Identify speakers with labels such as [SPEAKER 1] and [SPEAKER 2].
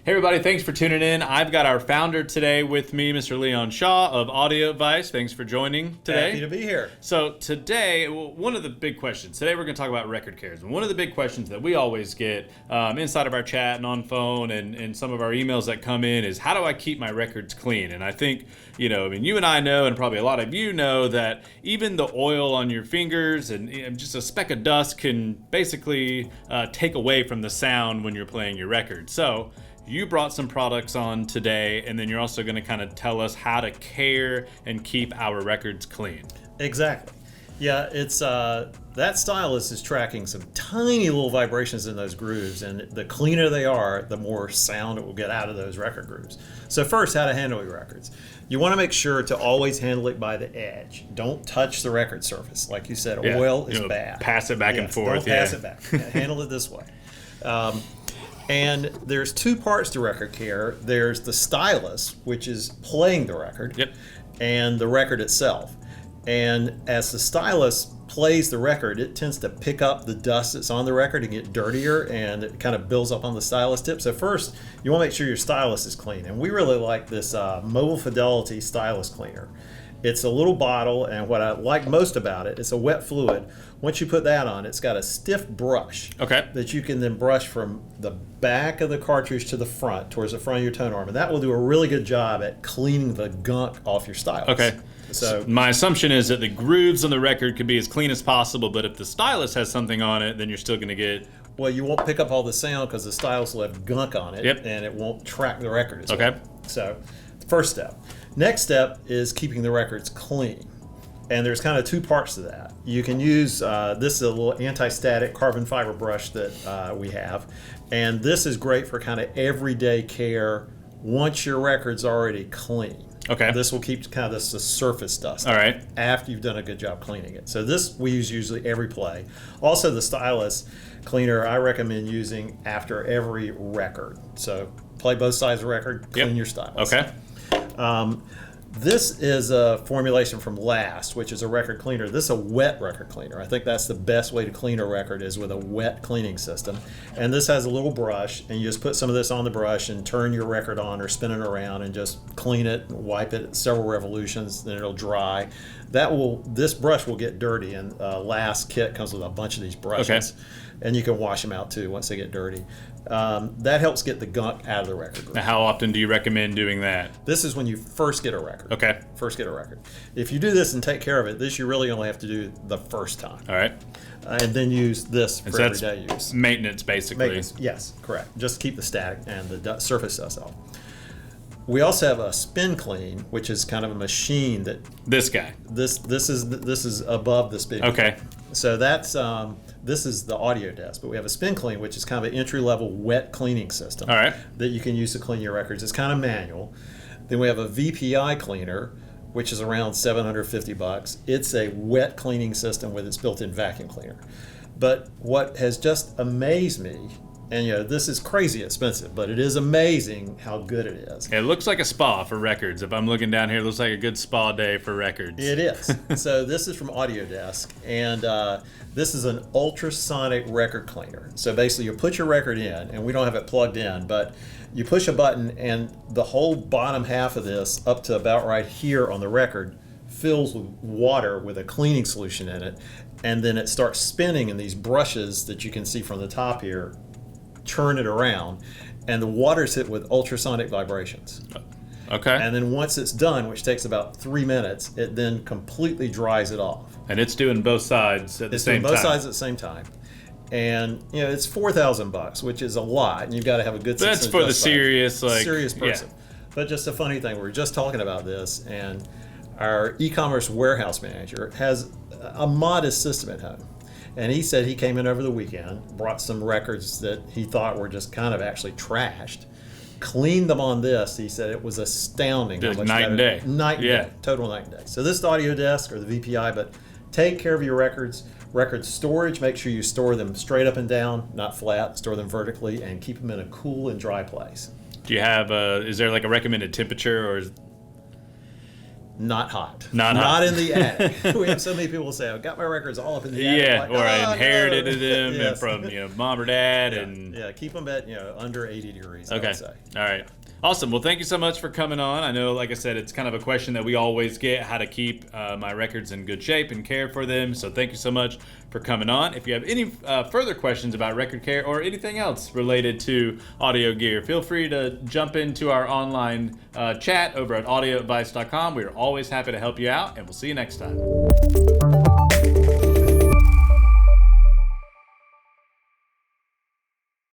[SPEAKER 1] Hey everybody, thanks for tuning in. I've got our founder today with me, Mr. Leon Shaw of Audio Advice. Thanks for joining today.
[SPEAKER 2] Happy to be here.
[SPEAKER 1] So today, one of the big questions, today we're going to talk about record cares. And one of the big questions that we always get inside of our chat and on phone and some of our emails that come in is, how do I keep my records clean? And I think, you and I know, and probably a lot of you know, that even the oil on your fingers and just a speck of dust can basically take away from the sound when you're playing your record. So you brought some products on today, and then you're also going to kind of tell us how to care and keep our records clean.
[SPEAKER 2] Exactly. Yeah, it's that stylus is tracking some tiny little vibrations in those grooves, and the cleaner they are, the more sound it will get out of those record grooves. So first, how to handle your records. You want to make sure to always handle it by the edge. Don't touch the record surface. Like you said, oil is bad.
[SPEAKER 1] Pass it back and forth.
[SPEAKER 2] Don't pass it back. Handle it this way. And there's two parts to record care. There's the stylus, which is playing the record, and the record itself. And as the stylus plays the record, it tends to pick up the dust that's on the record and get dirtier, and it kind of builds up on the stylus tip. So first, you want to make sure your stylus is clean. And we really like this Mobile Fidelity stylus cleaner. It's a little bottle, and what I like most about it, it's a wet fluid. Once you put that on, it's got a stiff brush that you can then brush from the back of the cartridge to the front, towards the front of your tone arm. And that will do a really good job at cleaning the gunk off your stylus.
[SPEAKER 1] Okay. So my assumption is that the grooves on the record could be as clean as possible, but if the stylus has something on it, then you're still going to get...
[SPEAKER 2] Well, you won't pick up all the sound because the stylus will have gunk on it, and it won't track the record as well. So, first step. Next step is keeping the records clean. And there's kind of two parts to that. You can use, this is a little anti-static carbon fiber brush that we have. And this is great for kind of everyday care once your record's already clean.
[SPEAKER 1] Okay.
[SPEAKER 2] This will keep kind of the surface dust after you've done a good job cleaning it. So this we use usually every play. Also the stylus cleaner I recommend using after every record. So play both sides of the record, clean your stylus.
[SPEAKER 1] Okay.
[SPEAKER 2] This is a formulation from Last, which is a record cleaner. This is a wet record cleaner. I think that's the best way to clean a record, is with a wet cleaning system. And this has a little brush, and you just put some of this on the brush and turn your record on or spin it around and just clean it and wipe it several revolutions, then it'll dry. This brush will get dirty, and Last kit comes with a bunch of these brushes. And you can wash them out too once they get dirty. That helps get the gunk out of the record.
[SPEAKER 1] Now, how often do you recommend doing that?
[SPEAKER 2] This is when you first get a record.
[SPEAKER 1] Okay.
[SPEAKER 2] First get a record. If you do this and take care of it, this you really only have to do the first time.
[SPEAKER 1] All right.
[SPEAKER 2] And then use this for everyday use.
[SPEAKER 1] Maintenance, basically.
[SPEAKER 2] Maintenance, yes, correct. Just keep the static and the surface dust off. We also have a spin clean, which is kind of a machine that...
[SPEAKER 1] This guy.
[SPEAKER 2] This is above the speaker.
[SPEAKER 1] Okay.
[SPEAKER 2] So that's... this is the audio desk, but we have a spin clean, which is kind of an entry-level wet cleaning system that you can use to clean your records. It's kind of manual. Then we have a VPI cleaner, which is around $750. It's a wet cleaning system with its built-in vacuum cleaner. But what has just amazed me, and this is crazy expensive, but it is amazing how good it is.
[SPEAKER 1] It looks like a spa for records. If I'm looking down here, it looks like a good spa day for records.
[SPEAKER 2] It is. So this is from AudioDesk, and this is an ultrasonic record cleaner. So basically you put your record in, and we don't have it plugged in, but you push a button and the whole bottom half of this up to about right here on the record fills with water with a cleaning solution in it, and then it starts spinning, and these brushes that you can see from the top here turn it around, and the water's hit with ultrasonic vibrations.
[SPEAKER 1] Okay.
[SPEAKER 2] And then once it's done, which takes about 3 minutes, it then completely dries it off.
[SPEAKER 1] And it's doing both sides at the same time.
[SPEAKER 2] It's doing both sides at the same time. And it's $4,000, which is a lot, and you've got to have a good system.
[SPEAKER 1] That's for the serious
[SPEAKER 2] person. Yeah. But just a funny thing, we were just talking about this, and our e-commerce warehouse manager has a modest system at home. And he said he came in over the weekend, brought some records that he thought were just kind of actually trashed, cleaned them on this. He said it was astounding.
[SPEAKER 1] Just night and day.
[SPEAKER 2] Night and day. Total night and day. So this is the audio desk, or the VPI, but take care of your records. Record storage, make sure you store them straight up and down, not flat. Store them vertically, and keep them in a cool and dry place.
[SPEAKER 1] Do you have is there like a recommended temperature, or
[SPEAKER 2] not hot.
[SPEAKER 1] Not
[SPEAKER 2] in the attic. We have so many people say, "I've got my records all up in the attic."
[SPEAKER 1] Yeah,
[SPEAKER 2] Like,
[SPEAKER 1] or I inherited
[SPEAKER 2] no.
[SPEAKER 1] them
[SPEAKER 2] Yes.
[SPEAKER 1] from mom or dad,
[SPEAKER 2] Yeah, keep them at under 80 degrees. I
[SPEAKER 1] Okay.
[SPEAKER 2] would say.
[SPEAKER 1] All right. Awesome. Well, thank you so much for coming on. I know, like I said, it's kind of a question that we always get, how to keep my records in good shape and care for them. So thank you so much for coming on. If you have any further questions about record care or anything else related to audio gear, feel free to jump into our online chat over at audioadvice.com. We are always happy to help you out, and we'll see you next time.